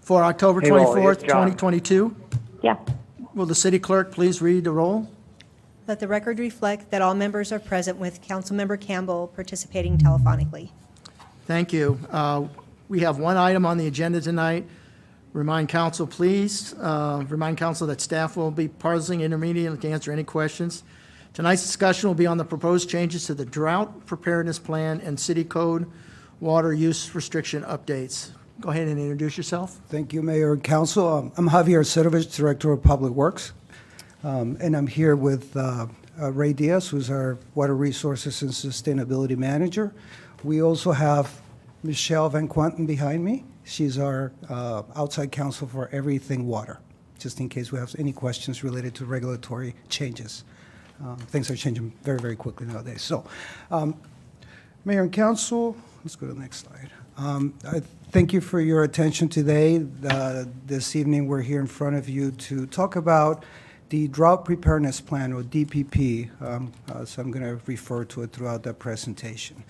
for October Payroll, 24th, it's John. 2022. Yeah. Will the city clerk please read the roll? Let the record reflect that all members are present with Councilmember Campbell participating telephonically. Thank you. We have one item on the agenda tonight. Remind council that staff will be pausing intermediately to answer any questions. Tonight's discussion will be on the proposed changes to the Drought Preparedness Plan and City Code water use restriction updates. Go ahead and introduce yourself. Thank you, Mayor and Council. I'm Javier Cerovich, Director of Public Works, and I'm here with Ray Diaz, who's our Water Resources and Sustainability Manager. We also have Michelle Van Quanten behind me. She's our outside counsel for everything water, just in case we have any questions related to regulatory changes. Things are changing very, very quickly nowadays. So, Mayor and Council, let's go to the next slide. I thank you for your attention today. This evening, we're here in front of you to talk about the Drought Preparedness Plan, or DPP, so I'm going to refer to it throughout the presentation.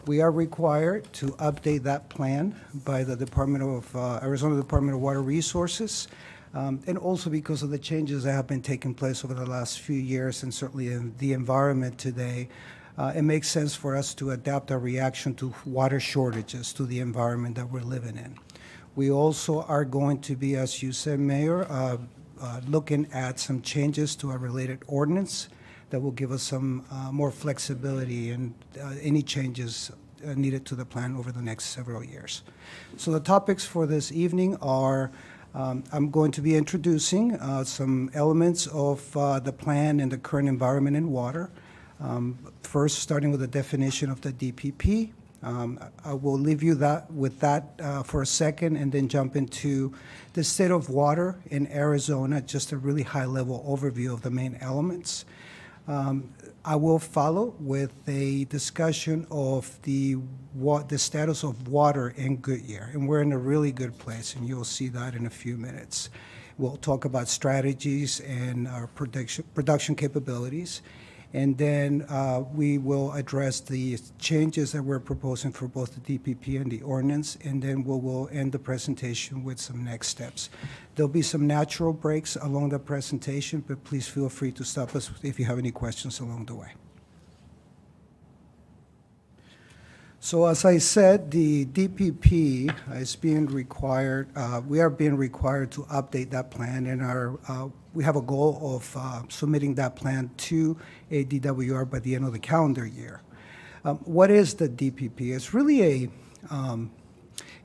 We are required to update that plan by the Arizona Department of Water Resources, and also because of the changes that have been taking place over the last few years, and certainly in the environment today. It makes sense for us to adapt our reaction to water shortages, to the environment that we're living in. We also are going to be, as you said, Mayor, looking at some changes to our related ordinance that will give us some more flexibility and any changes needed to the plan over the next several years. So the topics for this evening are, I'm going to be introducing some elements of the plan and the current environment in water. First, starting with the definition of the DPP. I will leave you with that for a second and then jump into the state of water in Arizona, just a really high-level overview of the main elements. I will follow with a discussion of the status of water in Goodyear, and we're in a really good place, and you'll see that in a few minutes. We'll talk about strategies and our production capabilities. And then we will address the changes that we're proposing for both the DPP and the ordinance, and then we'll end the presentation with some next steps. There'll be some natural breaks along the presentation, but please feel free to stop us if you have any questions along the way. So as I said, the DPP is being required, we are being required to update that plan, and we have a goal of submitting that plan to a DWR by the end of the calendar year. What is the DPP? It's really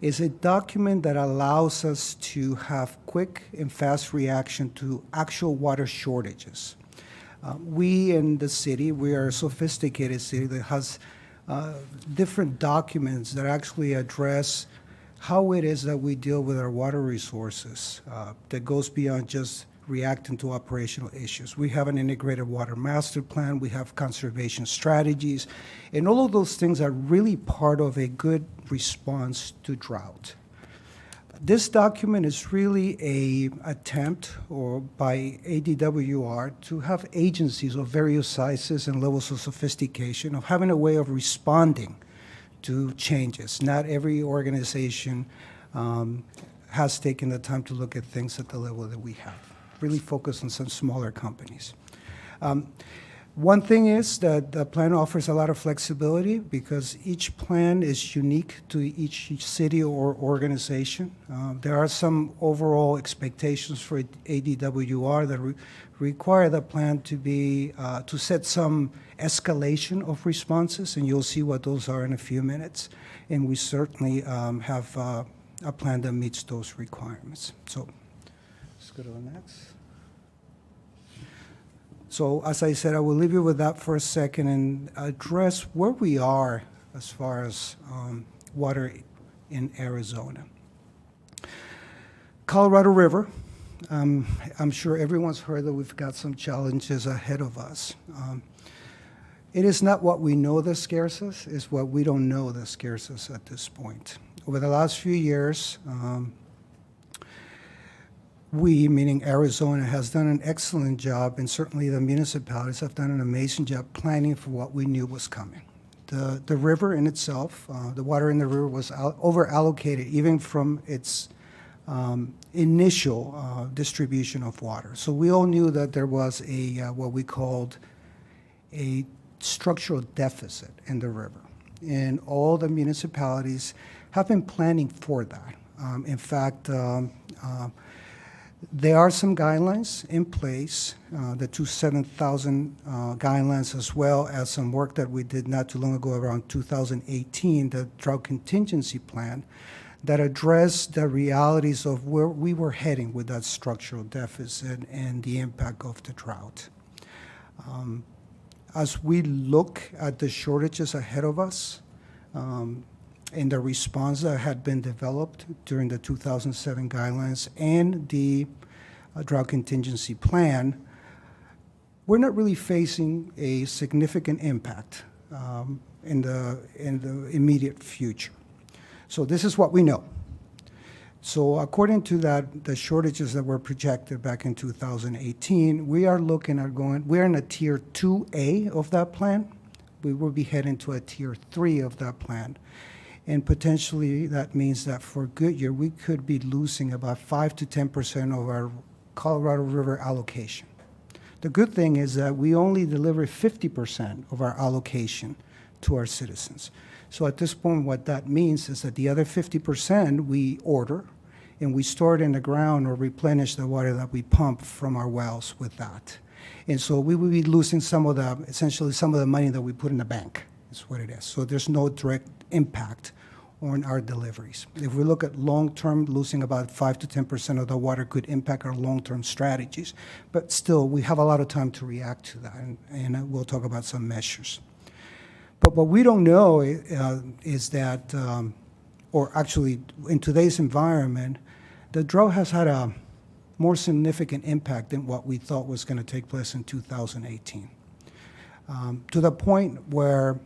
is a document that allows us to have quick and fast reaction to actual water shortages. We in the city, we are a sophisticated city that has different documents that actually address how it is that we deal with our water resources that goes beyond just reacting to operational issues. We have an integrated water master plan, we have conservation strategies, and all of those things are really part of a good response to drought. This document is really an attempt by ADWR to have agencies of various sizes and levels of sophistication of having a way of responding to changes. Not every organization has taken the time to look at things at the level that we have. Really focus on some smaller companies. One thing is that the plan offers a lot of flexibility because each plan is unique to each city or organization. There are some overall expectations for ADWR that require the plan to be to set some escalation of responses, and you'll see what those are in a few minutes. And we certainly have a plan that meets those requirements. So let's go to the next. So as I said, I will leave you with that for a second and address where we are as far as water in Arizona. Colorado River, I'm sure everyone's heard that we've got some challenges ahead of us. It is not what we know that scares us, it's what we don't know that scares us at this point. Over the last few years, we, meaning Arizona, has done an excellent job, and certainly the municipalities have done an amazing job planning for what we knew was coming. The river in itself, the water in the river was over-allocated even from its initial distribution of water. So we all knew that there was a what we called a structural deficit in the river, and all the municipalities have been planning for that. In fact, there are some guidelines in place, the 27000 guidelines, as well as some work that we did not too long ago, around 2018, the Drought Contingency Plan, that addressed the realities of where we were heading with that structural deficit and the impact of the drought. As we look at the shortages ahead of us, and the response that had been developed during the 2007 guidelines and the Drought Contingency Plan, we're not really facing a significant impact in the immediate future. So this is what we know. So according to that, the shortages that were projected back in 2018, we are looking at we're in a Tier 2A of that plan. We will be heading to a Tier 3 of that plan. And potentially that means that for Goodyear, we could be losing about 5 to 10% of our Colorado River allocation. The good thing is that we only deliver 50% of our allocation to our citizens. So at this point, what that means is that the other 50% we order, and we store it in the ground or replenish the water that we pump from our wells with that. And so we will be losing essentially some of the money that we put in the bank, is what it is. So there's no direct impact on our deliveries. If we look at long-term, losing about 5 to 10% of the water could impact our long-term strategies. But still, we have a lot of time to react to that, and we'll talk about some measures. But what we don't know is that, or actually in today's environment, the drought has had a more significant impact than what we thought was going to take place in 2018. To the point where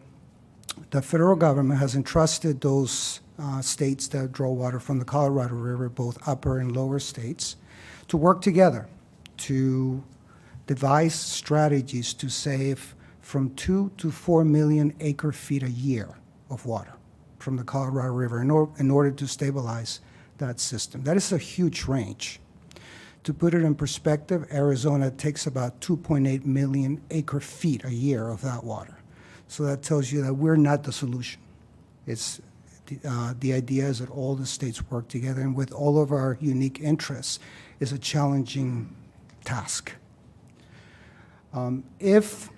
the federal government has entrusted those states that draw water from the Colorado River, both upper and lower states, to work together to devise strategies to save from 2 to 4 million acre feet a year of water from the Colorado River in order to stabilize that system. That is a huge range. To put it in perspective, Arizona takes about 2.8 million acre feet a year of that water. So that tells you that we're not the solution. It's the idea is that all the states work together, and with all of our unique interests, is a challenging task. If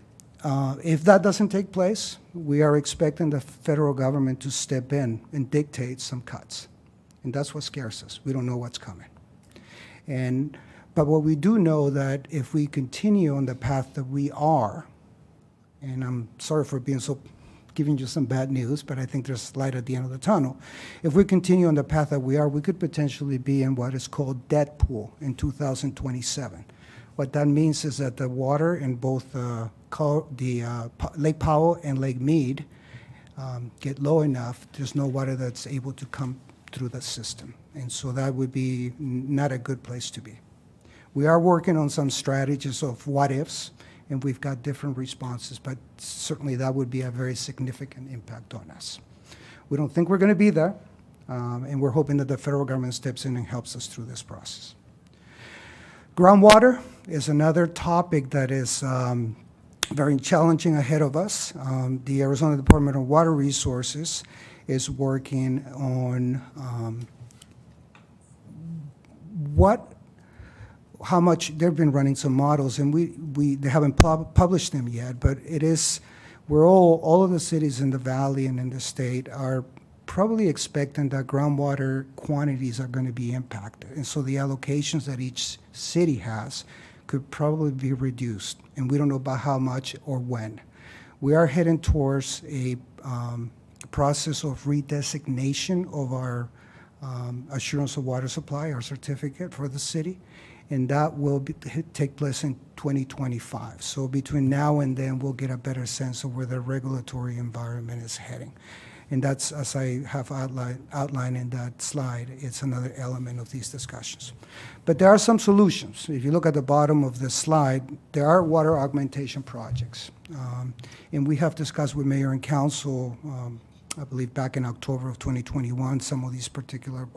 that doesn't take place, we are expecting the federal government to step in and dictate some cuts. And that's what scares us. We don't know what's coming. But what we do know that if we continue on the path that we are, and I'm sorry for giving you some bad news, but I think there's light at the end of the tunnel. If we continue on the path that we are, we could potentially be in what is called dead pool in 2027. What that means is that the water in both Lake Powell and Lake Mead get low enough, there's no water that's able to come through the system. And so that would be not a good place to be. We are working on some strategies of what ifs, and we've got different responses, but certainly that would be a very significant impact on us. We don't think we're going to be there, and we're hoping that the federal government steps in and helps us through this process. Groundwater is another topic that is very challenging ahead of us. The Arizona Department of Water Resources is working on how much they've been running some models, and they haven't published them yet, but all of the cities in the valley and in the state are probably expecting that groundwater quantities are going to be impacted. And so the allocations that each city has could probably be reduced, and we don't know about how much or when. We are heading towards a process of redesignation of our assurance of water supply, our certificate for the city, and that will take place in 2025. So between now and then, we'll get a better sense of where the regulatory environment is heading. And that's, as I have outlined in that slide, it's another element of these discussions. But there are some solutions. If you look at the bottom of the slide, there are water augmentation projects. And we have discussed with Mayor and Council, I believe back in October of 2021, some of these particular,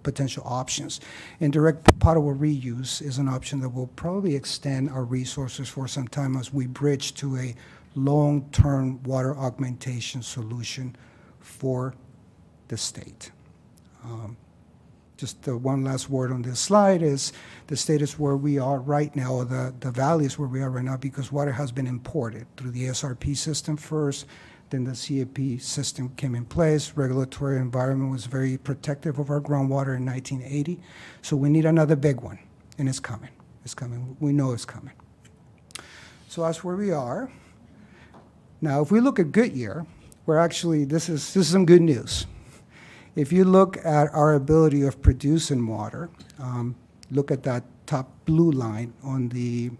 potential options. And direct potable reuse is an option that will probably extend our resources for some time as we bridge to a long-term water augmentation solution for the state. Just one last word on this slide is the status where we are right now, or the values where we are right now, because water has been imported through the SRP system first, then the CAP system came in place. Regulatory environment was very protective of our groundwater in 1980. So we need another big one, and it's coming. It's coming. We know it's coming. So that's where we are. Now, if we look at Goodyear, we're actually, this is some good news. If you look at our ability of producing water, look at that top blue line on the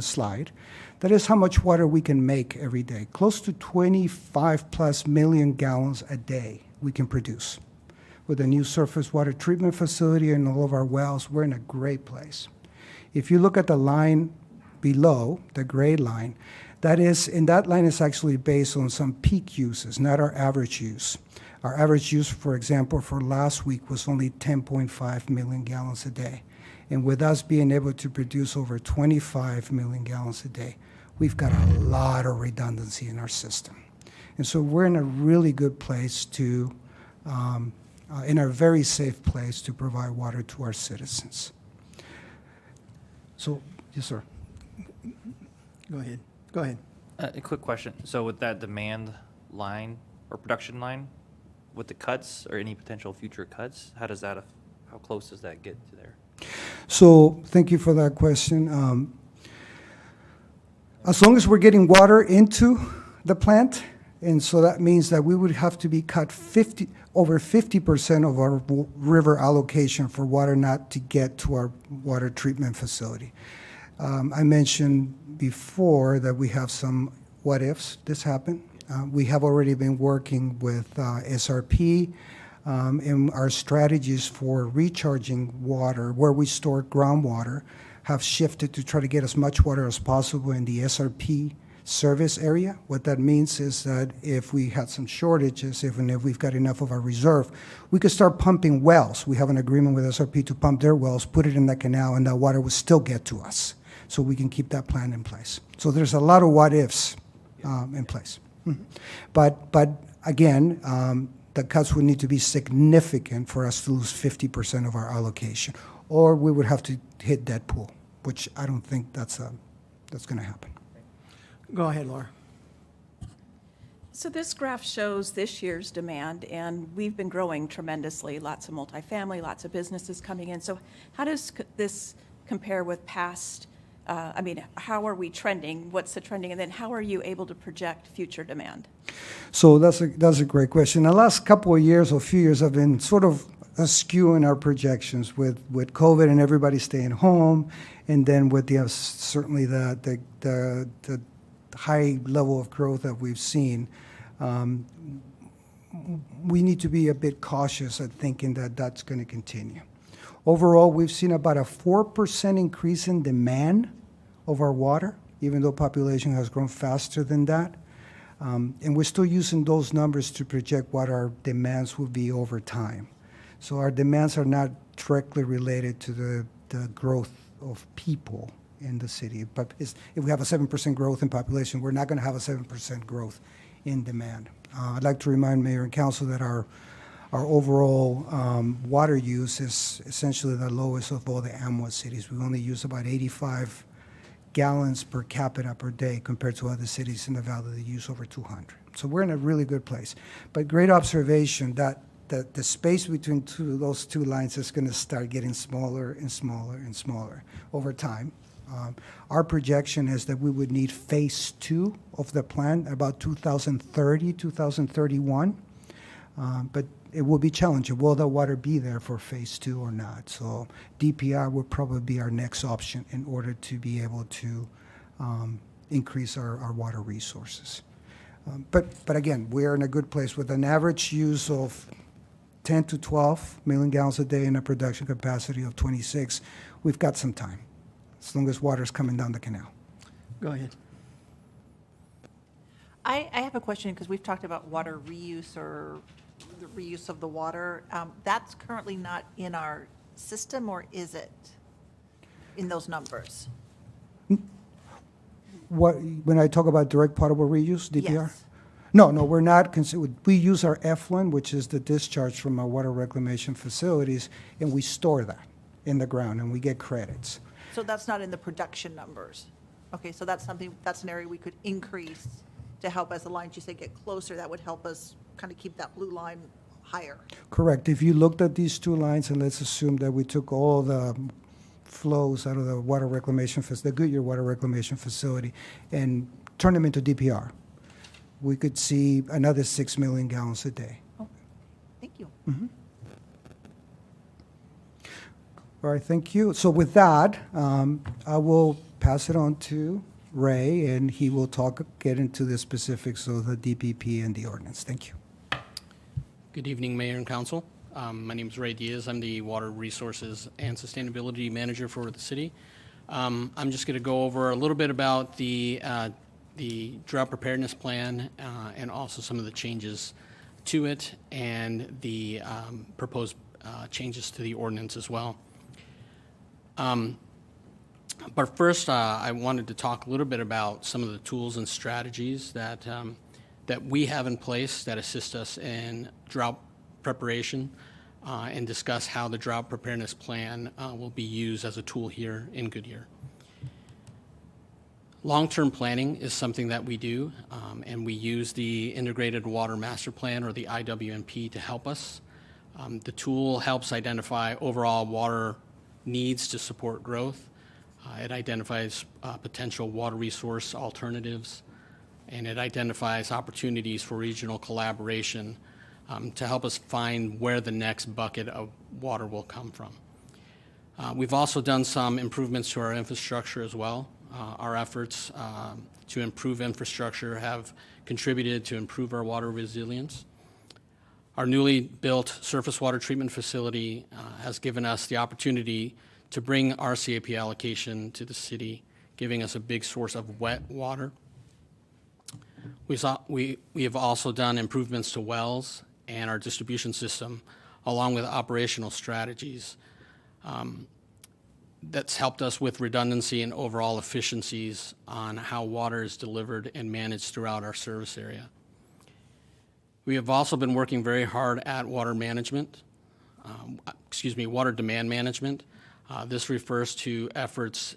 slide. That is how much water we can make every day. Close to 25+ million gallons a day we can produce. With a new surface water treatment facility and all of our wells, we're in a great place. If you look at the line below, the gray line, that line is actually based on some peak uses, not our average use. Our average use, for example, for last week was only 10.5 million gallons a day. And with us being able to produce over 25 million gallons a day, we've got a lot of redundancy in our system. And so we're in a really good place to, in a very safe place to provide water to our citizens. So, yes, sir. Go ahead. Go ahead. A quick question. So with that demand line or production line, with the cuts or any potential future cuts, how close does that get to there? So thank you for that question. As long as we're getting water into the plant, and so that means that we would have to be cut over 50% of our river allocation for water not to get to our water treatment facility. I mentioned before that we have some what ifs this happened. We have already been working with SRP and our strategies for recharging water, where we store groundwater, have shifted to try to get as much water as possible in the SRP service area. What that means is that if we had some shortages, even if we've got enough of our reserve, we could start pumping wells. We have an agreement with SRP to pump their wells, put it in the canal, and that water will still get to us. So we can keep that plan in place. So there's a lot of what ifs in place. But again, the cuts would need to be significant for us to lose 50% of our allocation, or we would have to hit dead pool, which I don't think that's going to happen. Go ahead, Laura. So this graph shows this year's demand, and we've been growing tremendously. Lots of multifamily, lots of businesses coming in. So how does this compare with past? How are we trending? What's the trending? And then how are you able to project future demand? So that's a great question. The last couple of years or few years have been sort of askew in our projections with COVID and everybody staying home, and then with certainly the high level of growth that we've seen. We need to be a bit cautious at thinking that that's going to continue. Overall, we've seen about a 4% increase in demand of our water, even though population has grown faster than that. And we're still using those numbers to project what our demands will be over time. So our demands are not directly related to the growth of people in the city. But if we have a 7% growth in population, we're not going to have a 7% growth in demand. I'd like to remind Mayor and Council that our overall water use is essentially the lowest of all the AMWA cities. We only use about 85 gallons per capita per day compared to other cities in the valley that use over 200. So we're in a really good place. But great observation that the space between those two lines is going to start getting smaller and smaller and smaller over time. Our projection is that we would need phase 2 of the plan about 2030, 2031. But it will be challenging. Will the water be there for phase 2 or not? So DPR would probably be our next option in order to be able to increase our water resources. But again, we are in a good place with an average use of 10 to 12 million gallons a day and a production capacity of 26. We've got some time, as long as water is coming down the canal. Go ahead. I have a question because we've talked about water reuse or the reuse of the water, that's currently not in our system, or is it in those numbers? When I talk about direct potable reuse, DPR? Yes. No, we're not, we use our effluent, which is the discharge from our water reclamation facilities, and we store that in the ground, and we get credits. So that's not in the production numbers? Okay, so that's something, that's an area we could increase to help, as the lines you say get closer, that would help us kind of keep that blue line higher. Correct. If you looked at these two lines, and let's assume that we took all the flows out of the water reclamation, the Goodyear water reclamation facility, and turned them into DPR, we could see another 6 million gallons a day. Oh, thank you. All right, thank you. So with that, I will pass it on to Ray, and he will get into the specifics of the DPP and the ordinance. Thank you. Good evening, Mayor and Council. My name is Ray Diaz. I'm the Water Resources and Sustainability Manager for the city. I'm just going to go over a little bit about the drought preparedness plan and also some of the changes to it and the proposed changes to the ordinance as well. But first, I wanted to talk a little bit about some of the tools and strategies that we have in place that assist us in drought preparation and discuss how the drought preparedness plan will be used as a tool here in Goodyear. Long-term planning is something that we do, and we use the Integrated Water Master Plan, or the IWMP, to help us. The tool helps identify overall water needs to support growth. It identifies potential water resource alternatives, and it identifies opportunities for regional collaboration to help us find where the next bucket of water will come from. We've also done some improvements to our infrastructure as well. Our efforts to improve infrastructure have contributed to improve our water resilience. Our newly built surface water treatment facility has given us the opportunity to bring RCAP allocation to the city, giving us a big source of wet water. We have also done improvements to wells and our distribution system, along with operational strategies. That's helped us with redundancy and overall efficiencies on how water is delivered and managed throughout our service area. We have also been working very hard at water management, water demand management. This refers to efforts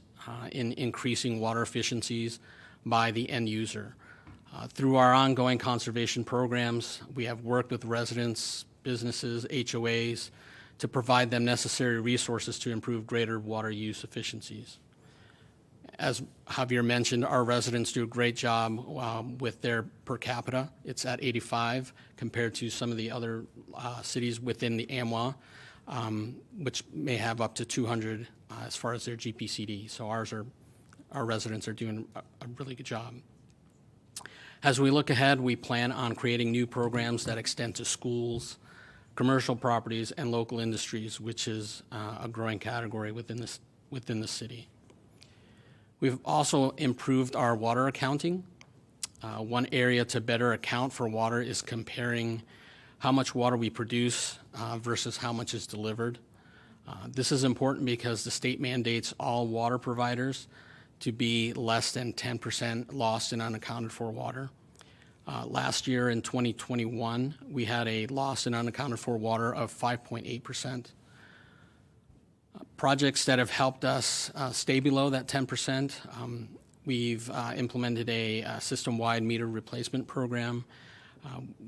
in increasing water efficiencies by the end user. Through our ongoing conservation programs, we have worked with residents, businesses, HOAs, to provide them necessary resources to improve greater water use efficiencies. As Javier mentioned, our residents do a great job with their per capita. It's at 85 compared to some of the other cities within the AMWA, which may have up to 200 as far as their GPCD. So our residents are doing a really good job. As we look ahead, we plan on creating new programs that extend to schools, commercial properties, and local industries, which is a growing category within the city. We've also improved our water accounting. One area to better account for water is comparing how much water we produce versus how much is delivered. This is important because the state mandates all water providers to be less than 10% lost and unaccounted for water. Last year in 2021, we had a lost and unaccounted for water of 5.8%. Projects that have helped us stay below that 10%, we've implemented a system-wide meter replacement program.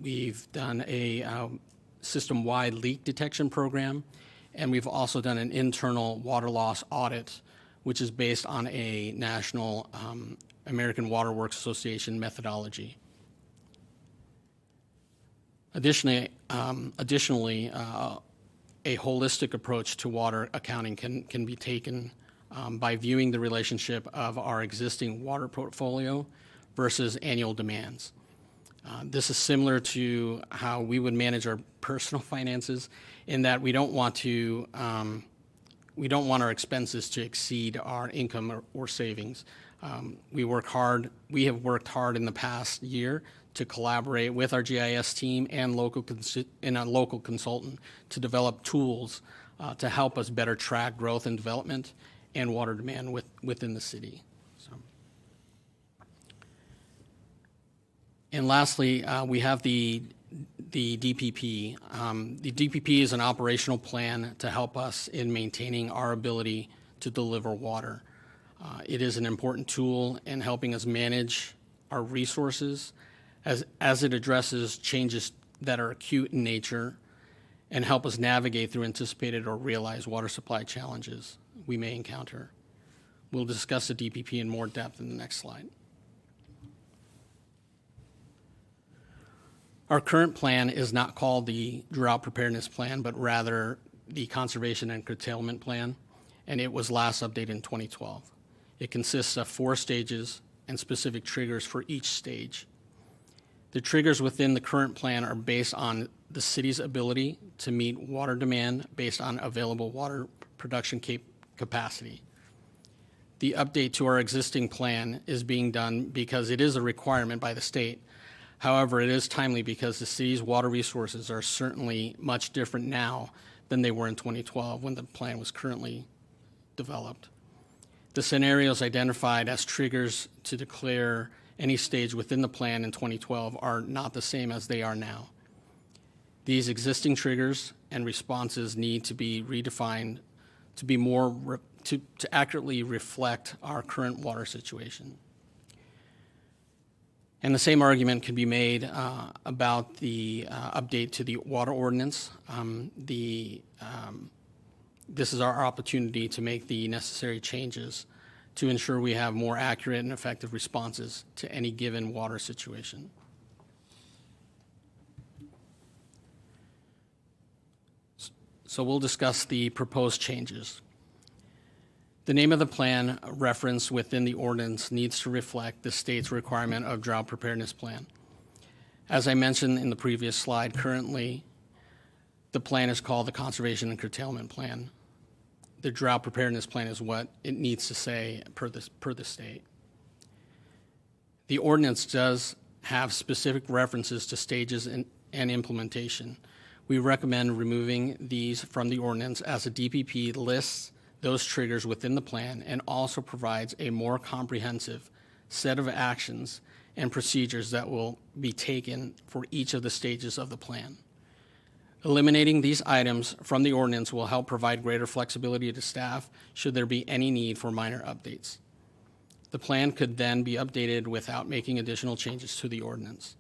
We've done a system-wide leak detection program, and we've also done an internal water loss audit, which is based on a national American Water Works Association methodology. Additionally, a holistic approach to water accounting can be taken by viewing the relationship of our existing water portfolio versus annual demands. This is similar to how we would manage our personal finances, in that we don't want our expenses to exceed our income or savings. We have worked hard in the past year to collaborate with our GIS team and a local consultant to develop tools to help us better track growth and development and water demand within the city. So. And lastly, we have the DPP. The DPP is an operational plan to help us in maintaining our ability to deliver water. It is an important tool in helping us manage our resources as it addresses changes that are acute in nature and help us navigate through anticipated or realized water supply challenges we may encounter. We'll discuss the DPP in more depth in the next slide. Our current plan is not called the Drought Preparedness Plan, but rather the Conservation and Curtailment Plan, and it was last updated in 2012. It consists of 4 stages and specific triggers for each stage. The triggers within the current plan are based on the city's ability to meet water demand based on available water production capacity. The update to our existing plan is being done because it is a requirement by the state. However, it is timely because the city's water resources are certainly much different now than they were in 2012 when the plan was currently developed. The scenarios identified as triggers to declare any stage within the plan in 2012 are not the same as they are now. These existing triggers and responses need to be redefined to be more to accurately reflect our current water situation. And the same argument can be made about the update to the water ordinance. This is our opportunity to make the necessary changes to ensure we have more accurate and effective responses to any given water situation. So we'll discuss the proposed changes. The name of the plan referenced within the ordinance needs to reflect the state's requirement of drought preparedness plan. As I mentioned in the previous slide, currently the plan is called the Conservation and Curtailment Plan. The drought preparedness plan is what it needs to say per the state. The ordinance does have specific references to stages and implementation. We recommend removing these from the ordinance as the DPP lists those triggers within the plan and also provides a more comprehensive set of actions and procedures that will be taken for each of the stages of the plan. Eliminating these items from the ordinance will help provide greater flexibility to staff should there be any need for minor updates. The plan could then be updated without making additional changes to the ordinance.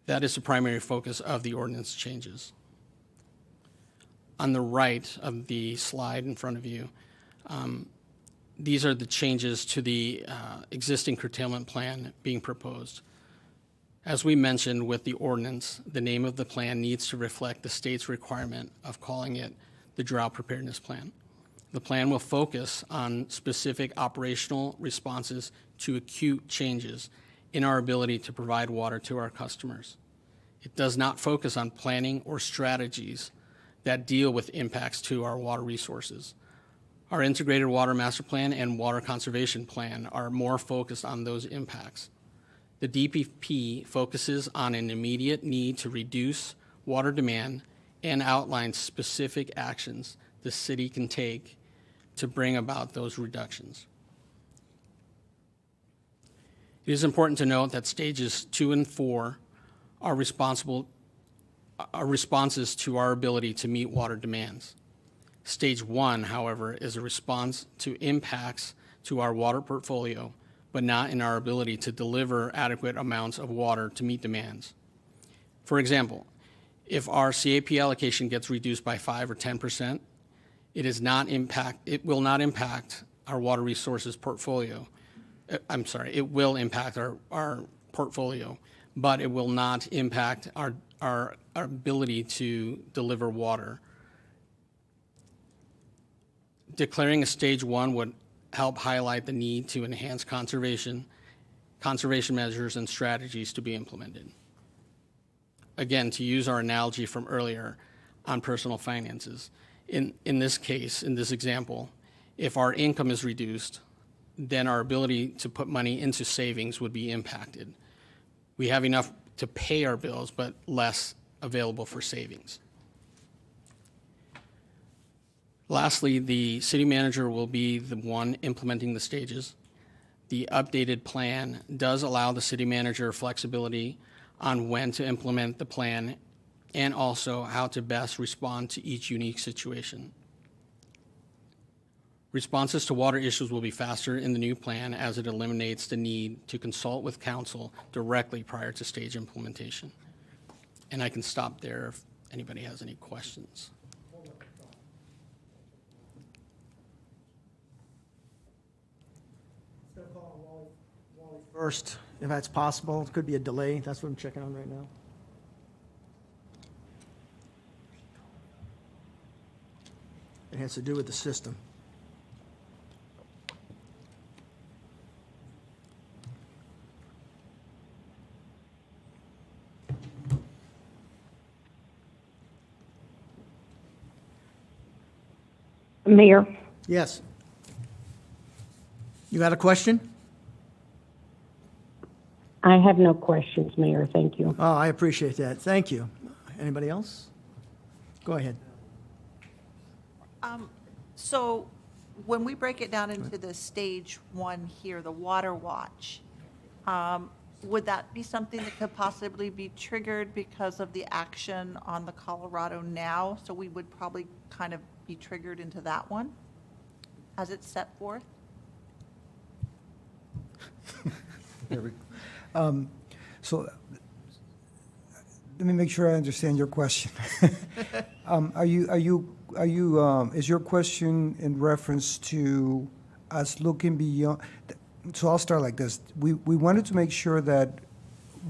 That is the primary focus of the ordinance changes. On the right of the slide in front of you, these are the changes to the existing curtailment plan being proposed. As we mentioned with the ordinance, the name of the plan needs to reflect the state's requirement of calling it the Drought Preparedness Plan. The plan will focus on specific operational responses to acute changes in our ability to provide water to our customers. It does not focus on planning or strategies that deal with impacts to our water resources. Our integrated water master plan and water conservation plan are more focused on those impacts. The DPP focuses on an immediate need to reduce water demand and outlines specific actions the city can take to bring about those reductions. It is important to note that stages 2 and 4 are responses to our ability to meet water demands. Stage 1, however, is a response to impacts to our water portfolio, but not in our ability to deliver adequate amounts of water to meet demands. For example, if our CAP allocation gets reduced by 5 or 10%, it will not impact our water resources portfolio. It will impact our portfolio, but it will not impact our ability to deliver water. Declaring a stage 1 would help highlight the need to enhance conservation measures and strategies to be implemented. Again, to use our analogy from earlier on personal finances, in this case, in this example, if our income is reduced, then our ability to put money into savings would be impacted. We have enough to pay our bills, but less available for savings. Lastly, the city manager will be the one implementing the stages. The updated plan does allow the city manager flexibility on when to implement the plan and also how to best respond to each unique situation. Responses to water issues will be faster in the new plan as it eliminates the need to consult with council directly prior to stage implementation. And I can stop there if anybody has any questions. First, if that's possible, it could be a delay. That's what I'm checking on right now. It has to do with the system. Mayor, Yes. You got a question? I have no questions, Mayor. Thank you. Oh, I appreciate that. Thank you. Anybody else? Go ahead. So when we break it down into the stage one here, the water watch, would that be something that could possibly be triggered because of the action on the Colorado now? So we would probably kind of be triggered into that one as it's set forth? So let me make sure I understand your question. Is your question in reference to us looking beyond? So I'll start like this. We wanted to make sure that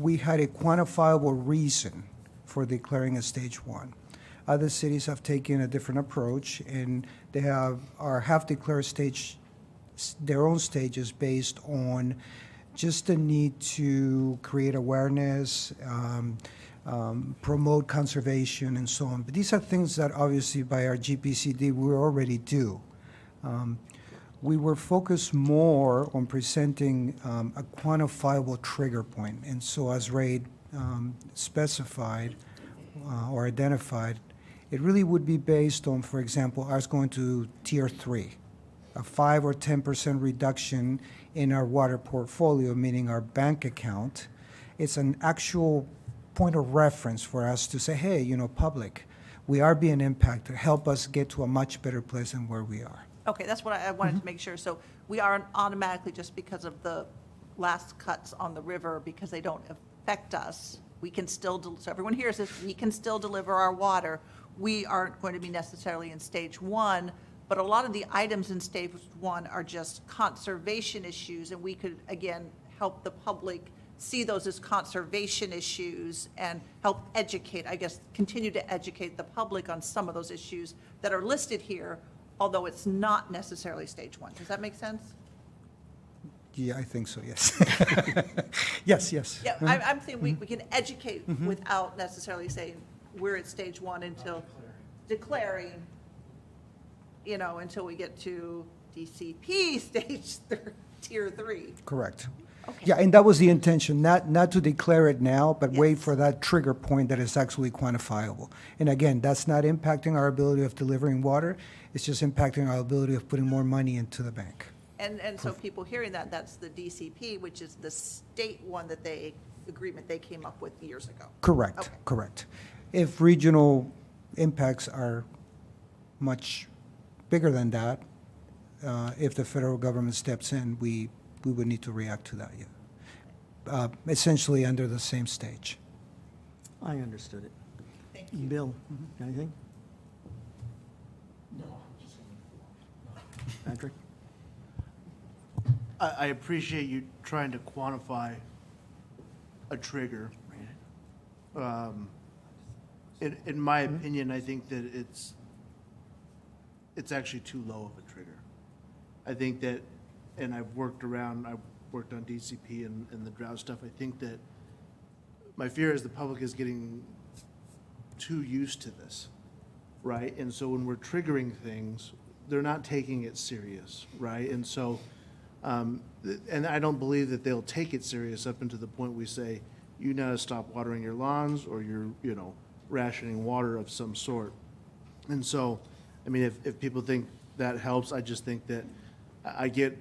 we had a quantifiable reason for declaring a stage one. Other cities have taken a different approach, and they have declared their own stages based on just the need to create awareness, promote conservation, and so on. But these are things that obviously by our GPCD we already do. We were focused more on presenting a quantifiable trigger point. And so as Ray specified or identified, it really would be based on, for example, ours going to tier 3, a 5 or 10% reduction in our water portfolio, meaning our bank account. It's an actual point of reference for us to say, hey, public, we are being impacted. Help us get to a much better place than where we are. Okay, that's what I wanted to make sure. So we aren't automatically, just because of the last cuts on the river, because they don't affect us, we can still, so everyone hears this, we can still deliver our water. We aren't going to be necessarily in stage one, but a lot of the items in stage one are just conservation issues, and we could, again, help the public see those as conservation issues and help educate, I guess, continue to educate the public on some of those issues that are listed here, although it's not necessarily stage one. Does that make sense? Yeah, I think so, yes. Yes. Yeah, I'm saying we can educate without necessarily saying we're at stage one until declaring, until we get to DCP tier 3. Correct. Okay. Yeah, and that was the intention, not to declare it now, but wait for that trigger point that is actually quantifiable. And again, that's not impacting our ability of delivering water, it's just impacting our ability of putting more money into the bank. And so people hearing that, that's the DCP, which is the state one agreement they came up with years ago. Correct, Okay. correct. If regional impacts are much bigger than that, if the federal government steps in, we would need to react to that, yeah. Essentially under the same stage. I understood it. Thank you. Bill, anything? No. Patrick? I appreciate you trying to quantify a trigger. In my opinion, I think that it's actually too low of a trigger. I think that, and I've worked on DCP and the drought stuff, I think that my fear is the public is getting too used to this, right? And so when we're triggering things, they're not taking it serious, right? And so, and I don't believe that they'll take it serious up until the point we say, you gotta stop watering your lawns or you're, you know, rationing water of some sort. And so, I mean, if people think that helps, I just think that I get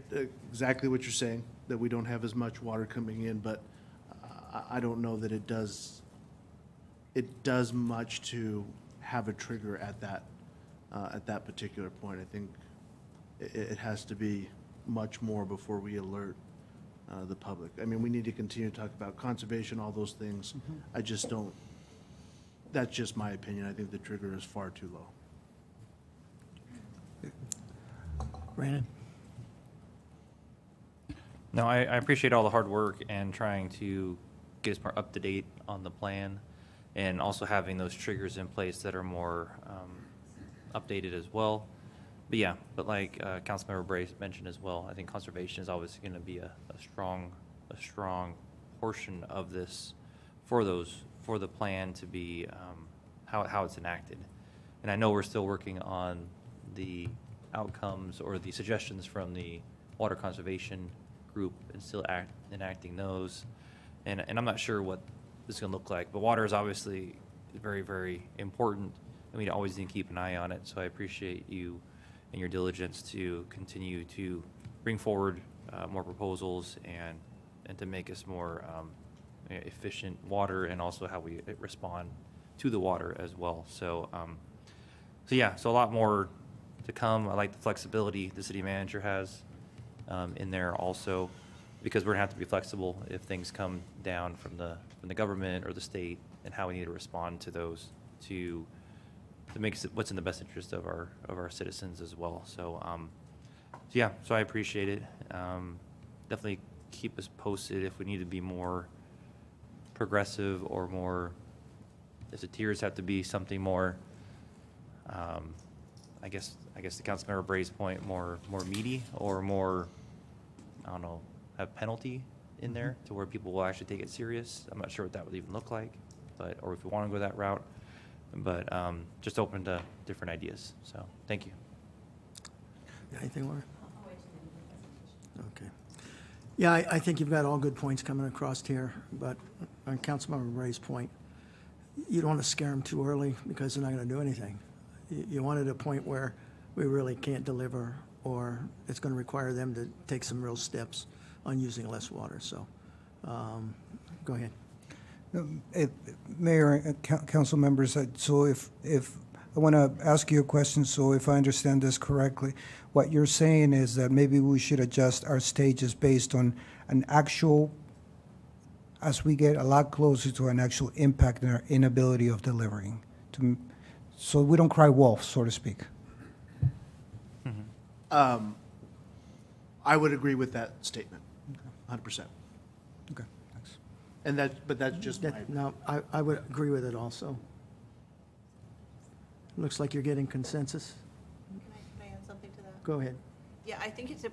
exactly what you're saying, that we don't have as much water coming in, but I don't know that it does much to have a trigger at that particular point. I think it has to be much more before we alert the public. I mean, we need to continue to talk about conservation, all those things. I just don't, that's just my opinion. I think the trigger is far too low. Brandon? No, I appreciate all the hard work and trying to get us more up to date on the plan, and also having those triggers in place that are more updated as well. But yeah, but like Councilmember Brace mentioned as well, I think conservation is always going to be a strong portion of this for the plan to be how it's enacted. And I know we're still working on the outcomes or the suggestions from the water conservation group and still enacting those. And I'm not sure what this is going to look like, but water is obviously very, very important, and we always need to keep an eye on it. So I appreciate you and your diligence to continue to bring forward more proposals and to make us more efficient water, and also how we respond to the water as well. So, so yeah, so a lot more to come. I like the flexibility the city manager has in there also, because we're gonna have to be flexible if things come down from the government or the state, and how we need to respond to those to make what's in the best interest of our citizens as well. So, so yeah, so I appreciate it. Definitely keep us posted if we need to be more progressive, or more, if the tiers have to be something more, I guess the Councilmember Bray's point, more meaty, or more, I don't know, have penalty in there to where people will actually take it serious. I'm not sure what that would even look like, but, or if we want to go that route, but just open to different ideas. So thank you. Anything more? Okay. Yeah, I think you've got all good points coming across here, but on Councilmember Ray's point, you don't want to scare them too early, because they're not going to do anything. You want it at a point where we really can't deliver, or it's going to require them to take some real steps on using less water. So, go ahead. Mayor and council members, so if I want to ask you a question, so if I understand this correctly, what you're saying is that maybe we should adjust our stages based on an actual, as we get a lot closer to an actual impact in our inability of delivering, so we don't cry wolf, so to speak. I would agree with that statement, 100%. Okay, thanks. And but that's just my, No, I would agree with it also. Looks like you're getting consensus. Can I add something to that? Go ahead. Yeah, I think it's,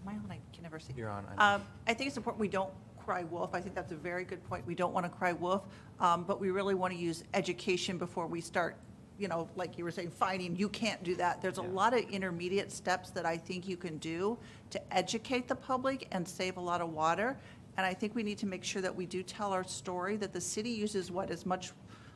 my own, I can never see. You're on. I think it's important we don't cry wolf. I think that's a very good point. We don't want to cry wolf, but we really want to use education before we start, you know, like you were saying, fining, you can't do that. There's a lot of intermediate steps that I think you can do to educate the public and save a lot of water. And I think we need to make sure that we do tell our story, that the city uses what is much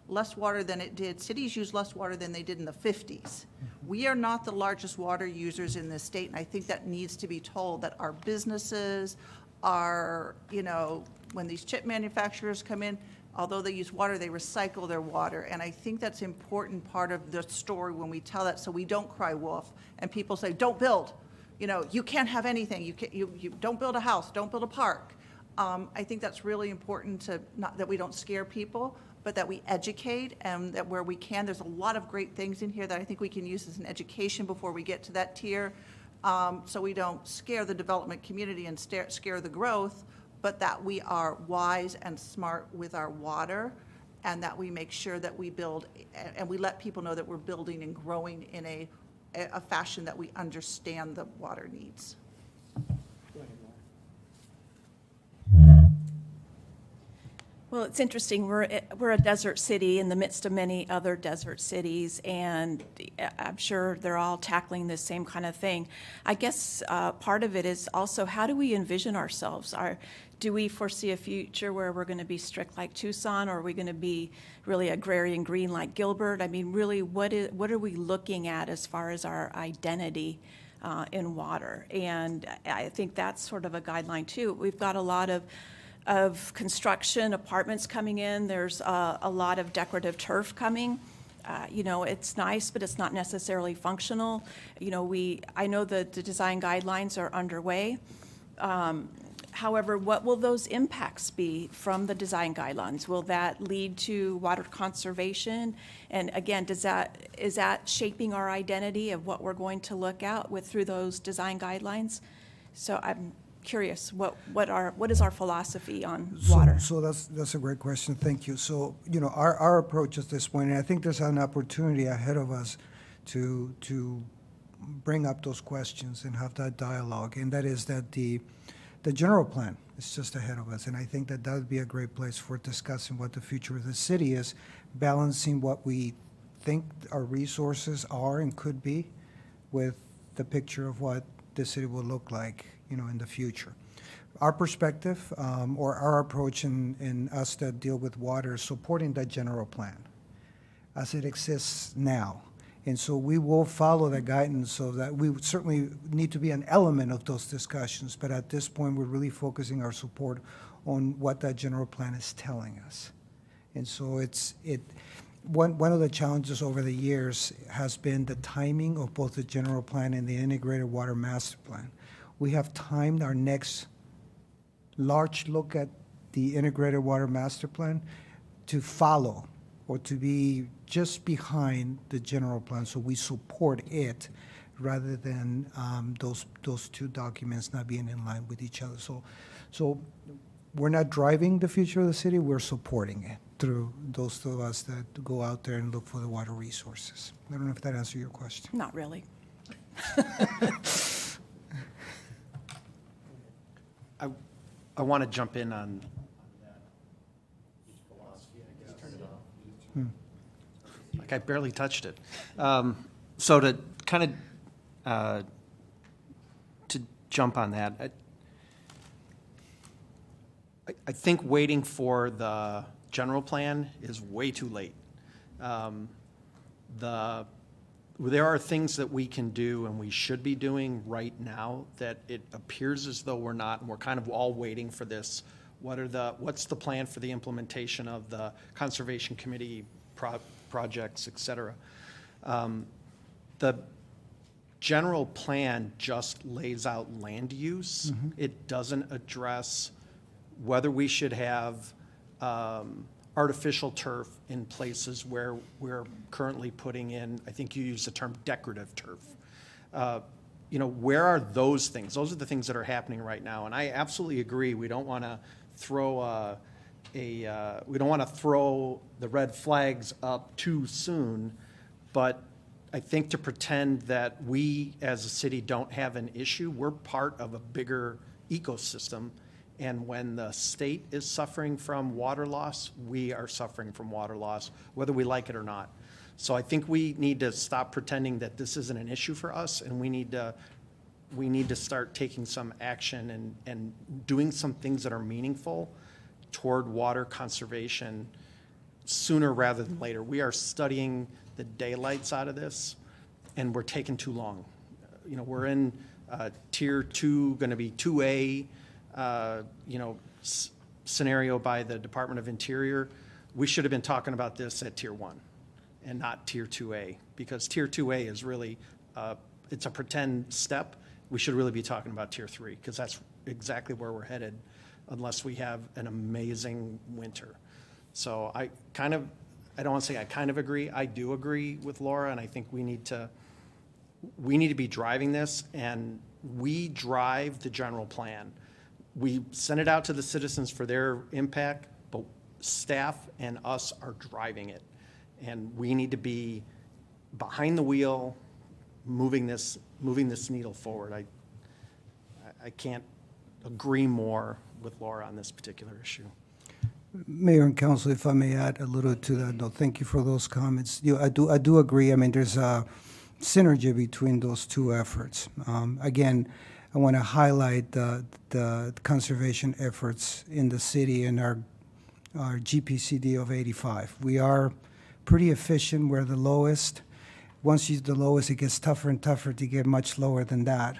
less water than it did. Cities use less water than they did in the 50s. We are not the largest water users in this state, and I think that needs to be told, that our businesses are, you know, when these chip manufacturers come in, although they use water, they recycle their water. And I think that's an important part of the story when we tell that, so we don't cry wolf. And people say, don't build. You know, you can't have anything. You don't build a house, don't build a park. I think that's really important, to not that we don't scare people, but that we educate, and that where we can, there's a lot of great things in here that I think we can use as an education before we get to that tier, so we don't scare the development community and scare the growth, but that we are wise and smart with our water, and that we make sure that we build, and we let people know that we're building and growing in a fashion that we understand the water needs. Well, it's interesting. We're a desert city in the midst of many other desert cities, and I'm sure they're all tackling this same kind of thing. I guess part of it is also, how do we envision ourselves? do we foresee a future where we're going to be strict like Tucson, or are we going to be really agrarian green like Gilbert? I mean, really, what are we looking at as far as our identity in water? And I think that's sort of a guideline too. We've got a lot of construction, apartments coming in. There's a lot of decorative turf coming. You know, it's nice, but it's not necessarily functional. You know, I know that the design guidelines are underway. However, what will those impacts be from the design guidelines? Will that lead to water conservation? And again, is that shaping our identity of what we're going to look at through those design guidelines? So I'm curious, what is our philosophy on water? So that's a great question. Thank you. So, you know, our approach at this point, and I think there's an opportunity ahead of us to bring up those questions and have that dialogue, and that is that the general plan is just ahead of us, and I think that would be a great place for discussing what the future of the city is, balancing what we think our resources are and could be with the picture of what the city will look like, you know, in the future. Our perspective, or our approach in us that deal with water is supporting that general plan as it exists now. And so we will follow the guidance so that we would certainly need to be an element of those discussions, but at this point, we're really focusing our support on what that general plan is telling us. And so one of the challenges over the years has been the timing of both the general plan and the integrated water master plan. We have timed our next large look at the integrated water master plan to follow or to be just behind the general plan, so we support it rather than those two documents not being in line with each other. So we're not driving the future of the city, we're supporting it through those of us that go out there and look for the water resources. I don't know if that answered your question. Not really. I want to jump in on like I barely touched it. So to kind of to jump on that, I think waiting for the general plan is way too late. There are things that we can do and we should be doing right now that it appears as though we're not, and we're kind of all waiting for this. What's the plan for the implementation of the Conservation Committee projects, et cetera? The general plan just lays out land use. Mm-hmm. It doesn't address whether we should have artificial turf in places where we're currently putting in, I think you used the term decorative turf. You know, where are those things? Those are the things that are happening right now. And I absolutely agree. We don't want to throw we don't want to throw the red flags up too soon, but I think to pretend that we as a city don't have an issue, we're part of a bigger ecosystem. And when the state is suffering from water loss, we are suffering from water loss, whether we like it or not. So I think we need to stop pretending that this isn't an issue for us, and we need to start taking some action and doing some things that are meaningful toward water conservation sooner rather than later. We are studying the daylights out of this, and we're taking too long. You know, we're in tier 2, going to be 2A, scenario by the Department of Interior. We should have been talking about this at tier 1 and not tier 2A, because tier 2A is really, it's a pretend step. We should really be talking about tier 3, because that's exactly where we're headed unless we have an amazing winter. So I don't want to say I kind of agree. I do agree with Laura, and I think we need to be driving this, and we drive the general plan. We send it out to the citizens for their impact, but staff and us are driving it. And we need to be behind the wheel, moving this needle forward. I can't agree more with Laura on this particular issue. Mayor and Council, if I may add a little to that, no, thank you for those comments. I do agree. I mean, there's a synergy between those two efforts. Again, I want to highlight the conservation efforts in the city and our GPCD of 85. We are pretty efficient. We're the lowest. Once you're the lowest, it gets tougher and tougher to get much lower than that.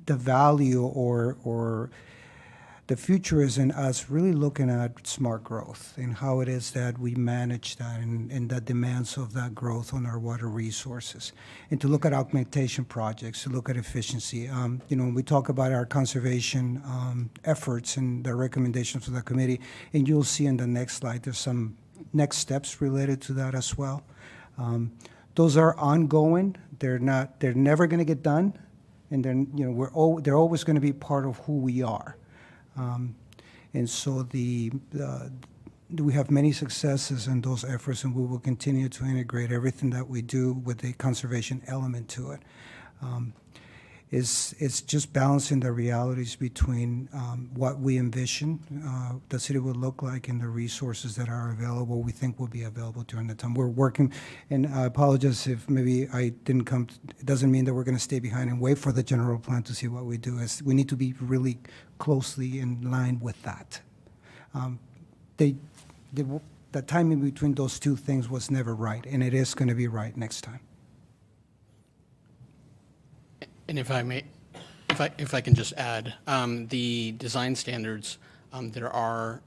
The value or the future is in us really looking at smart growth and how it is that we manage that and the demands of that growth on our water resources. And to look at augmentation projects, to look at efficiency. When we talk about our conservation efforts and the recommendations of the committee, and you'll see in the next slide, there's some next steps related to that as well. Those are ongoing. They're never going to get done. And then, they're always going to be part of who we are. And so we have many successes in those efforts, and we will continue to integrate everything that we do with a conservation element to it. It's just balancing the realities between what we envision the city would look like and the resources that are available, we think will be available during the time. We're working, and I apologize if maybe I didn't come, it doesn't mean that we're going to stay behind and wait for the general plan to see what we do. We need to be really closely in line with that. The timing between those two things was never right, and it is going to be right next time. And if I may, if I can just add, the design standards, there are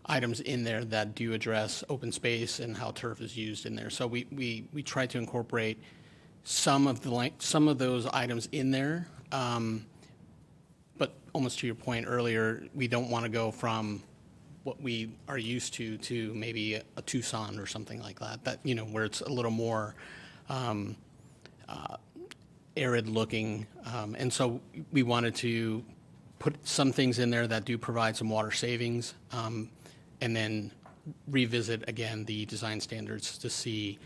items in there that do address open space and how turf is used in there. So we try to incorporate some of those items in there, but almost to your point earlier, we don't want to go from what we are used to maybe a Tucson or something like that. That where it's a little more arid looking, and so we wanted to put some things in there that do provide some water savings, and then revisit again the design standards to see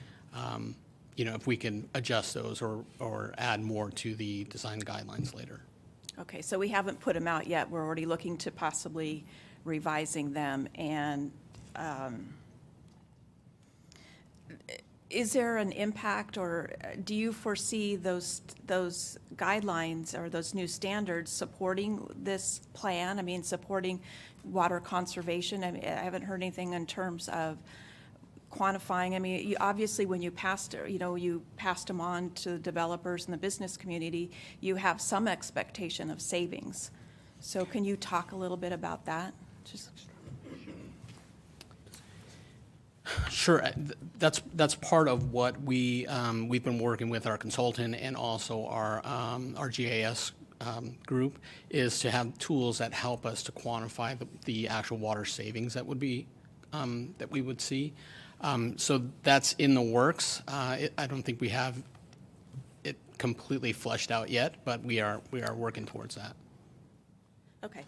if we can adjust those or add more to the design guidelines later. Okay, so we haven't put them out yet. We're already looking to possibly revising them. And is there an impact, or do you foresee those guidelines or those new standards supporting this plan? I mean, supporting water conservation? I haven't heard anything in terms of quantifying. I mean, obviously, when you passed them on to the developers and the business community, you have some expectation of savings. So, can you talk a little bit about that? Sure, that's part of what we've been working with our consultant and also our GAS group, is to have tools that help us to quantify the actual water savings that we would see. So that's in the works. I don't think we have it completely fleshed out yet, but we are working towards that. Okay,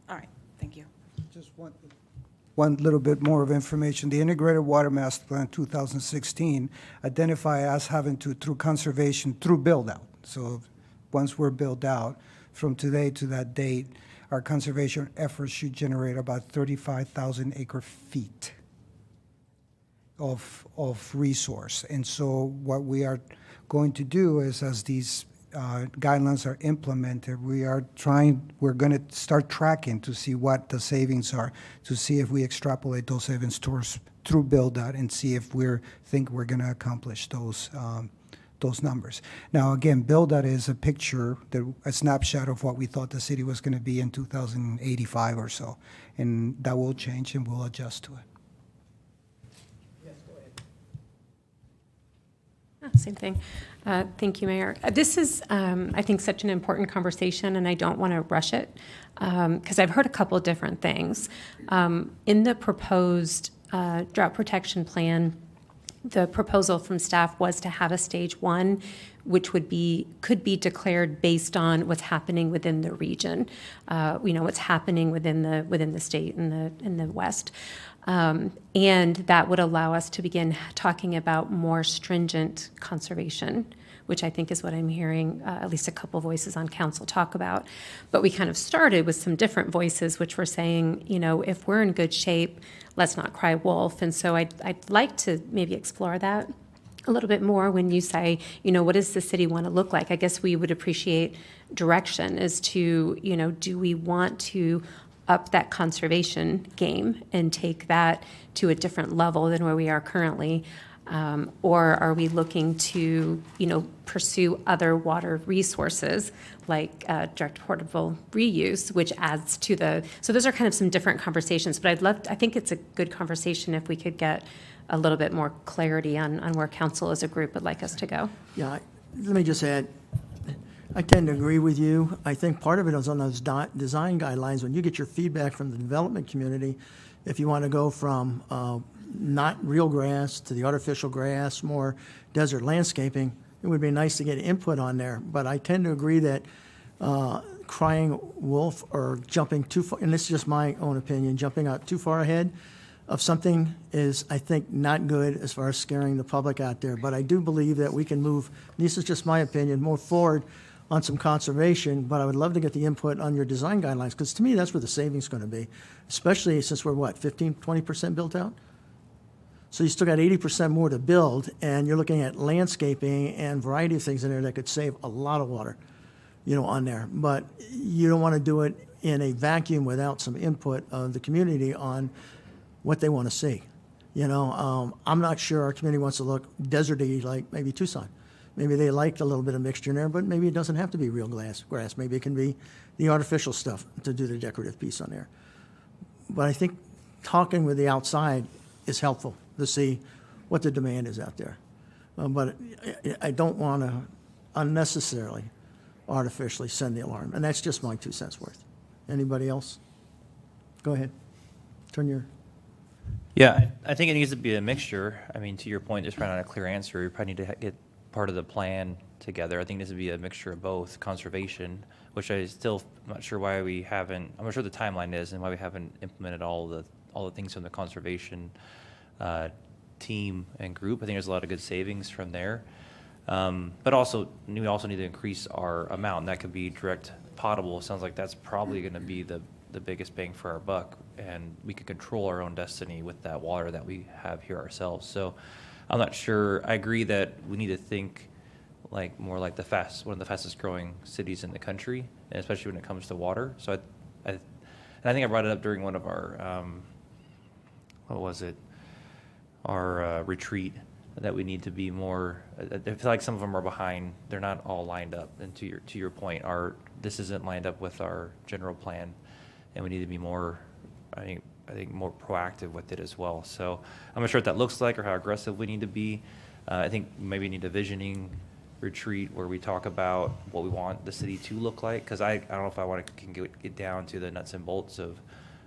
all right, thank you. Just one little bit more of information. The Integrated Water Master Plan 2016 identify us having to, through conservation, through build-out. So once we're built out, from today to that date, our conservation efforts should generate about 35,000 acre-feet of resource. And so what we are going to do is, as these guidelines are implemented, we're going to start tracking to see what the savings are, to see if we extrapolate those savings through build-out and see if we think we're going to accomplish those numbers. Now, again, build-out is a picture, a snapshot of what we thought the city was going to be in 2085 or so, and that will change and we'll adjust to it. Same thing. Thank you, Mayor. This is, I think, such an important conversation, and I don't want to rush it because I've heard a couple of different things. In the proposed drought protection plan, the proposal from staff was to have a stage 1, which could be declared based on what's happening within the region. What's happening within the state in the West. And that would allow us to begin talking about more stringent conservation, which I think is what I'm hearing at least a couple voices on council talk about. But we kind of started with some different voices, which were saying, if we're in good shape, let's not cry wolf. And so I'd like to maybe explore that a little bit more when you say, what does the city want to look like? I guess we would appreciate direction as to, do we want to up that conservation game and take that to a different level than where we are currently? Or are we looking to, pursue other water resources like direct portable reuse, which adds to so those are kind of some different conversations, but I think it's a good conversation if we could get a little bit more clarity on where council as a group would like us to go. Yeah, let me just add, I tend to agree with you. I think part of it is on those design guidelines. When you get your feedback from the development community, if you want to go from not real grass to the artificial grass, more desert landscaping, it would be nice to get input on there. But I tend to agree that crying wolf or jumping too far, and this is just my own opinion, jumping out too far ahead of something is, I think, not good as far as scaring the public out there. But I do believe that we can move, this is just my opinion, more forward on some conservation, but I would love to get the input on your design guidelines, because to me, that's where the savings is going to be, especially since we're, 20% built out? So you still got 80% more to build, and you're looking at landscaping and variety of things in there that could save a lot of water, on there. But you don't want to do it in a vacuum without some input of the community on what they want to see. I'm not sure our community wants to look deserty like maybe Tucson. Maybe they like a little bit of mixture in there, but maybe it doesn't have to be real grass. Maybe it can be the artificial stuff to do the decorative piece on there. But I think talking with the outside is helpful to see what the demand is out there. But I don't want to unnecessarily artificially send the alarm. And that's just my 2 cents worth. Anybody else? Go ahead. Turn your... Yeah, I think it needs to be a mixture. I mean, to your point, there's probably not a clear answer. You probably need to get part of the plan together. I think this would be a mixture of both conservation, which I'm not sure why we haven't. I'm not sure the timeline is and why we haven't implemented all the things from the conservation team and group. I think there's a lot of good savings from there. But also, we also need to increase our amount. And that could be direct potable. It sounds like that's probably going to be the biggest bang for our buck, and we can control our own destiny with that water that we have here ourselves. So I'm not sure. I agree that we need to think more like one of the fastest growing cities in the country, and especially when it comes to water. So I think I brought it up during one of our, our retreat, that we need to be more, I feel like some of them are behind. They're not all lined up. And to your point, this isn't lined up with our general plan, and we need to be more, I think more proactive with it as well. So I'm not sure what that looks like or how aggressive we need to be. I think maybe we need a visioning retreat where we talk about what we want the city to look like, because I don't know if I can get down to the nuts and bolts of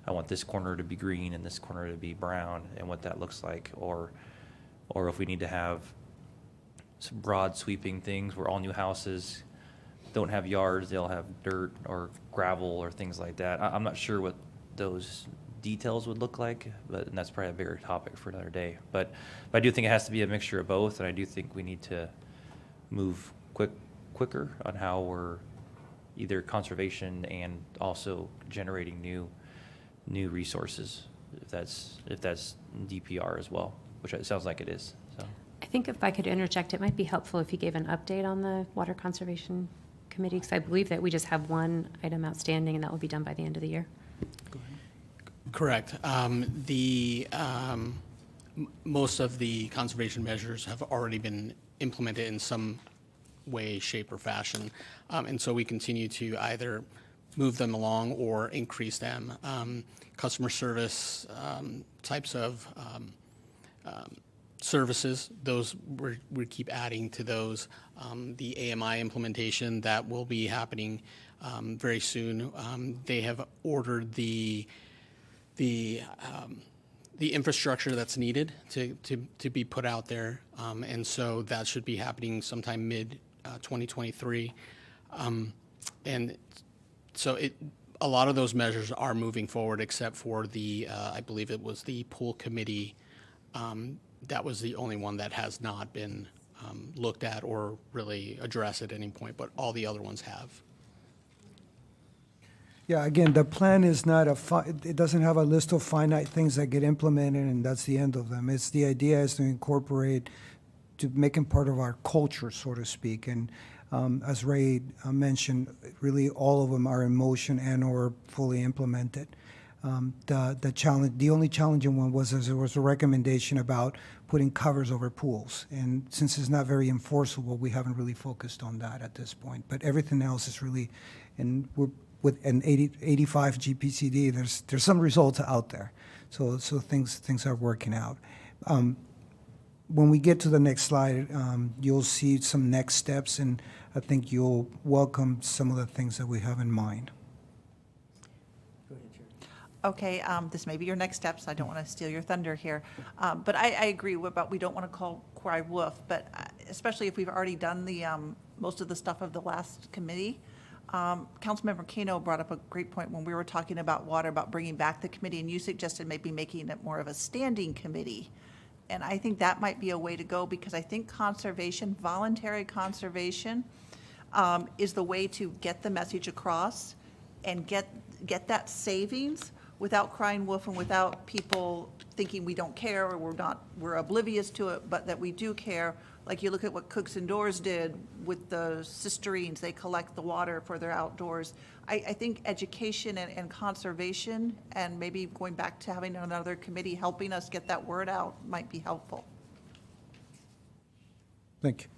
I want this corner to be green and this corner to be brown and what that looks like, or if we need to have some broad sweeping things where all new houses don't have yards, they'll have dirt or gravel or things like that. I'm not sure what those details would look like, and that's probably a bigger topic for another day. But I do think it has to be a mixture of both, and I do think we need to move quicker on how we're either conservation and also generating new resources, if that's DPR as well, which it sounds like it is. So I think if I could interject, it might be helpful if you gave an update on the Water Conservation Committee, because I believe that we just have one item outstanding, and that will be done by the end of the year. Correct. Most of the conservation measures have already been implemented in some way, shape, or fashion, and so we continue to either move them along or increase them. Customer service types of services, those we keep adding to those. The AMI implementation that will be happening very soon. They have ordered the infrastructure that's needed to be put out there, and so that should be happening sometime mid 2023, and so a lot of those measures are moving forward, except for the I believe it was the pool committee. That was the only one that has not been looked at or really addressed at any point, but all the other ones have. Yeah, again, the plan is not it doesn't have a list of finite things that get implemented and that's the end of them. The idea is to incorporate to make them part of our culture, so to speak. And as Ray mentioned, really all of them are in motion and/or fully implemented. The only challenging one was there was a recommendation about putting covers over pools. And since it's not very enforceable, we haven't really focused on that at this point. But everything else is really, and we're, with an 85 GPCD, there's some results out there. So things are working out. When we get to the next slide, you'll see some next steps, and I think you'll welcome some of the things that we have in mind. Okay, this may be your next steps. I don't want to steal your thunder here. But I agree about we don't want to cry wolf, but especially if we've already done the, most of the stuff of the last committee. Councilmember Kano brought up a great point when we were talking about water, about bringing back the committee, and you suggested maybe making it more of a standing committee. And I think that might be a way to go, because I think conservation, voluntary conservation, is the way to get the message across and get that savings without crying wolf and without people thinking we don't care or we're oblivious to it, but that we do care. Like you look at what Cooks Indoors did with the cisterns, they collect the water for their outdoors. I think education and conservation, and maybe going back to having another committee helping us get that word out might be helpful. Thank you.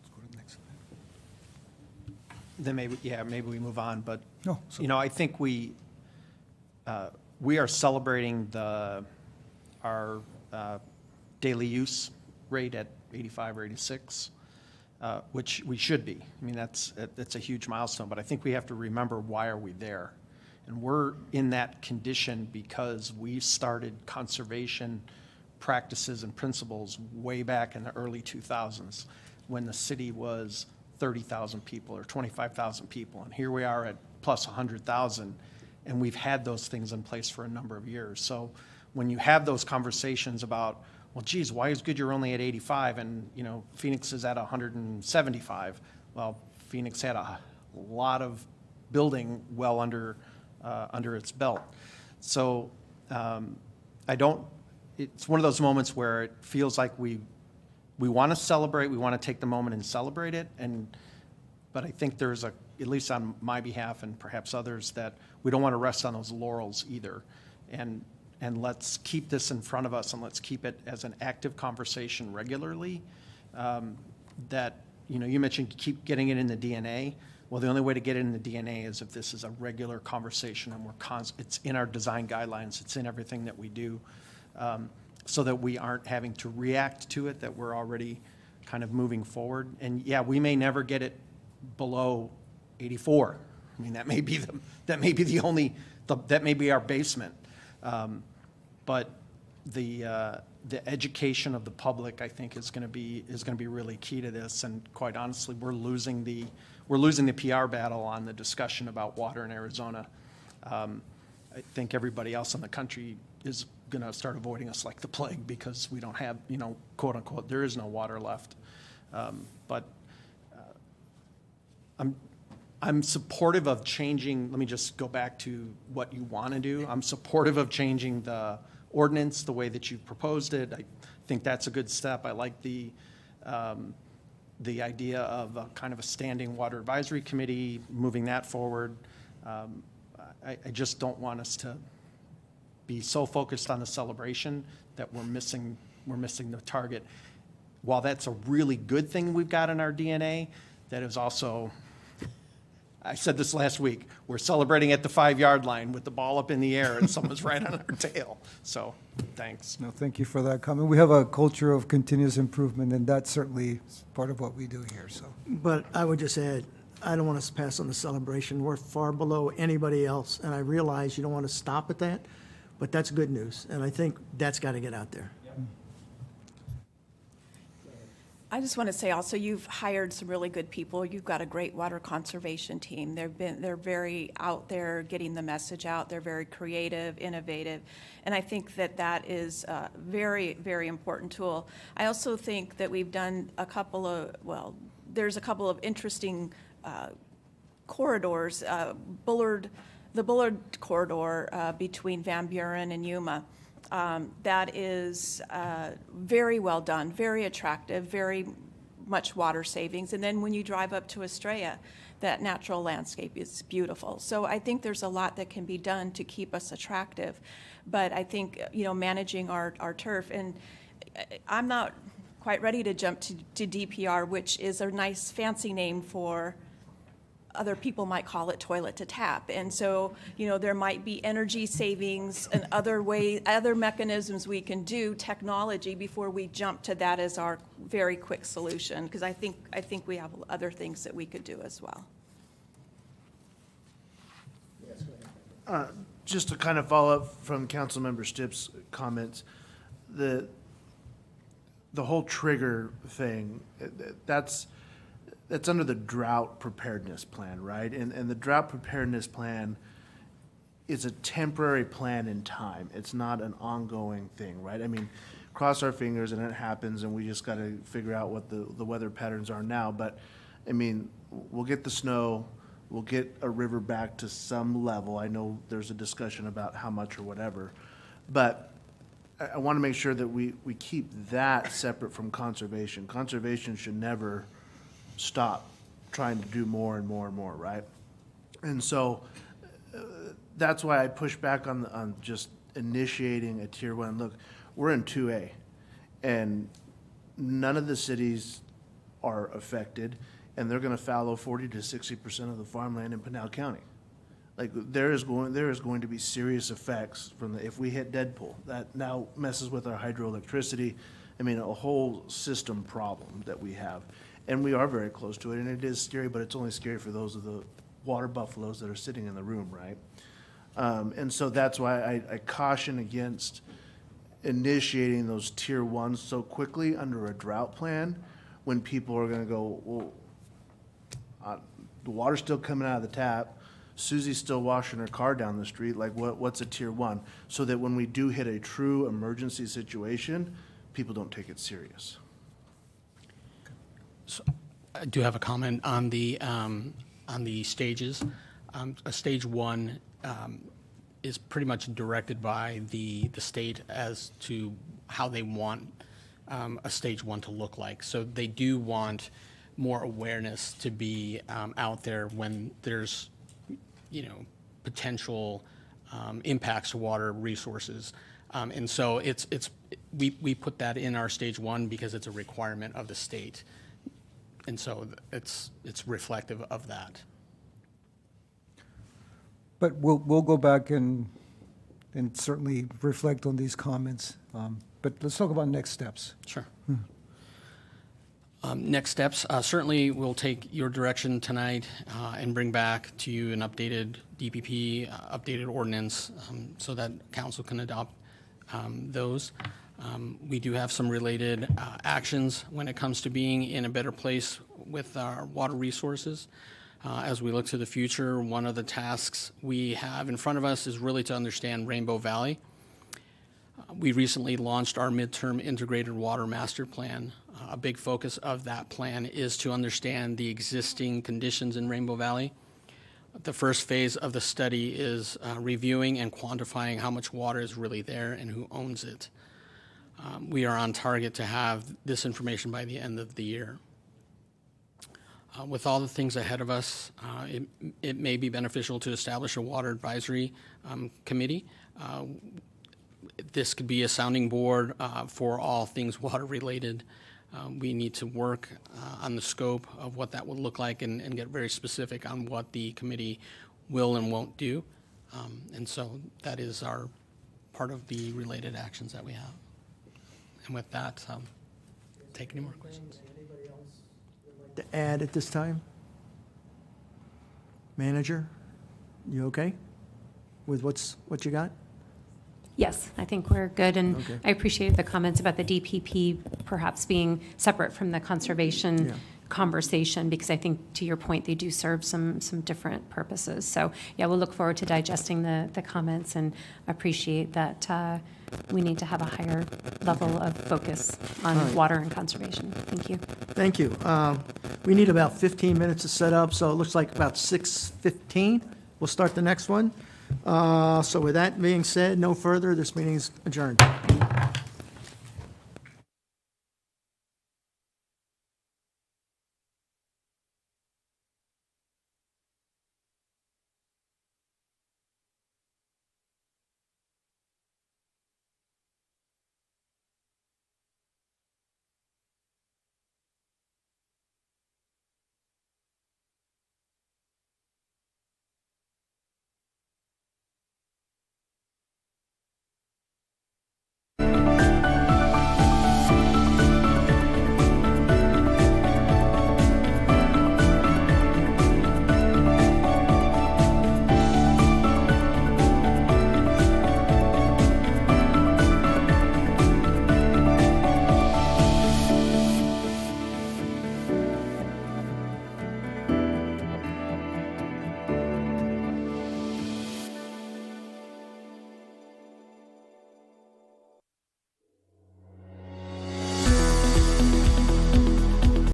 Let's go to the next slide. Then maybe we move on, but, No, I think we are celebrating our daily use rate at 85 or 86, which we should be. I mean, that's a huge milestone, but I think we have to remember, why are we there? And we're in that condition because we started conservation practices and principles way back in the early 2000s, when the city was 30,000 people or 25,000 people. And here we are at plus 100,000, and we've had those things in place for a number of years. So when you have those conversations about, well, geez, why is Goodyear only at 85 and, Phoenix is at 175? Well, Phoenix had a lot of building well under its belt. So it's one of those moments where it feels like we want to celebrate, we want to take the moment and celebrate it, but I think there's at least on my behalf and perhaps others, that we don't want to rest on those laurels either. And let's keep this in front of us, and let's keep it as an active conversation regularly. That, you mentioned keep getting it in the DNA. Well, the only way to get it in the DNA is if this is a regular conversation, and it's in our design guidelines, it's in everything that we do, so that we aren't having to react to it, that we're already kind of moving forward. And yeah, we may never get it below 84. I mean, that may be our basement. But the education of the public, I think, is going to be really key to this. And quite honestly, we're losing the PR battle on the discussion about water in Arizona. I think everybody else in the country is going to start avoiding us like the plague, because we don't have, quote unquote, there is no water left. But I'm supportive of changing. Let me just go back to what you want to do. I'm supportive of changing the ordinance the way that you've proposed it. I think that's a good step. I like the idea of a kind of a standing water advisory committee, moving that forward. I just don't want us to be so focused on the celebration that we're missing the target. While that's a really good thing we've got in our DNA, that is also, I said this last week, we're celebrating at the 5-yard line with the ball up in the air and someone's right on our tail. So, thanks. No, thank you for that comment. We have a culture of continuous improvement, and that's certainly part of what we do here, so. But I would just add, I don't want us to pass on the celebration. We're far below anybody else, and I realize you don't want to stop at that, but that's good news, and I think that's got to get out there. I just want to say also, you've hired some really good people. You've got a great water conservation team. They're very out there getting the message out. They're very creative, innovative, and I think that is a very, very important tool. I also think that we've done there's a couple of interesting corridors. The Bullard corridor between Van Buren and Yuma. that is very well done, very attractive, very much water savings. And then when you drive up to Estrella, that natural landscape is beautiful. So I think there's a lot that can be done to keep us attractive. But I think, managing our turf, and I'm not quite ready to jump to DPR, which is a nice fancy name for, other people might call it toilet to tap. And so, there might be energy savings and other mechanisms we can do, technology, before we jump to that as our very quick solution, because I think we have other things that we could do as well. Just to kind of follow up from Councilmember Stipp's comments, the whole trigger thing, that's under the drought preparedness plan, right? And the drought preparedness plan is a temporary plan in time. It's not an ongoing thing, right? I mean, cross our fingers and it happens and we just got to figure out what the weather patterns are now. But, I mean, we'll get the snow, we'll get a river back to some level. I know there's a discussion about how much or whatever. But I want to make sure that we keep that separate from conservation. Conservation should never stop trying to do more and more and more, right? And so that's why I push back on just initiating a tier 1. Look, we're in 2A, and none of the cities are affected, and they're going to fallow 40 to 60% of the farmland in Pinal County. Like, there is going to be serious effects from if we hit Deadpool. That now messes with our hydroelectricity. I mean, a whole system problem that we have. And we are very close to it, and it is scary, but it's only scary for those of the water buffaloes that are sitting in the room, right? And so that's why I caution against initiating those tier 1s so quickly under a drought plan when people are gonna go, well, the water's still coming out of the tap, Susie's still washing her car down the street, like what's a tier 1? So that when we do hit a true emergency situation, people don't take it serious. So I do have a comment on the stages. A stage 1 is pretty much directed by the state as to how they want a stage 1 to look like. So they do want more awareness to be out there when there's, potential impacts to water resources. And so we put that in our stage 1 because it's a requirement of the state. And so it's reflective of that. But we'll go back and certainly reflect on these comments. But let's talk about next steps. Sure. Next steps, certainly we'll take your direction tonight and bring back to you an updated DPP, updated ordinance, so that council can adopt those. We do have some related actions when it comes to being in a better place with our water resources. As we look to the future, one of the tasks we have in front of us is really to understand Rainbow Valley. We recently launched our midterm integrated water master plan. A big focus of that plan is to understand the existing conditions in Rainbow Valley. The first phase of the study is reviewing and quantifying how much water is really there and who owns it. We are on target to have this information by the end of the year. With all the things ahead of us, it may be beneficial to establish a water advisory committee. This could be a sounding board for all things water related. We need to work on the scope of what that would look like and get very specific on what the committee will and won't do. And so that is our part of the related actions that we have. And with that, take any more questions. Anybody else would like to add at this time? Manager, you okay with what you got? Yes, I think we're good, and Okay. I appreciate the comments about the DPP perhaps being separate from the conservation Yeah. conversation, because I think, to your point, they do serve some different purposes. So, yeah, we'll look forward to digesting the comments and appreciate that we need to have a higher level of focus on All right. water and conservation. Thank you. Thank you. We need about 15 minutes to set up, so it looks like about 6:15. We'll start the next one. So with that being said, no further, this meeting is adjourned.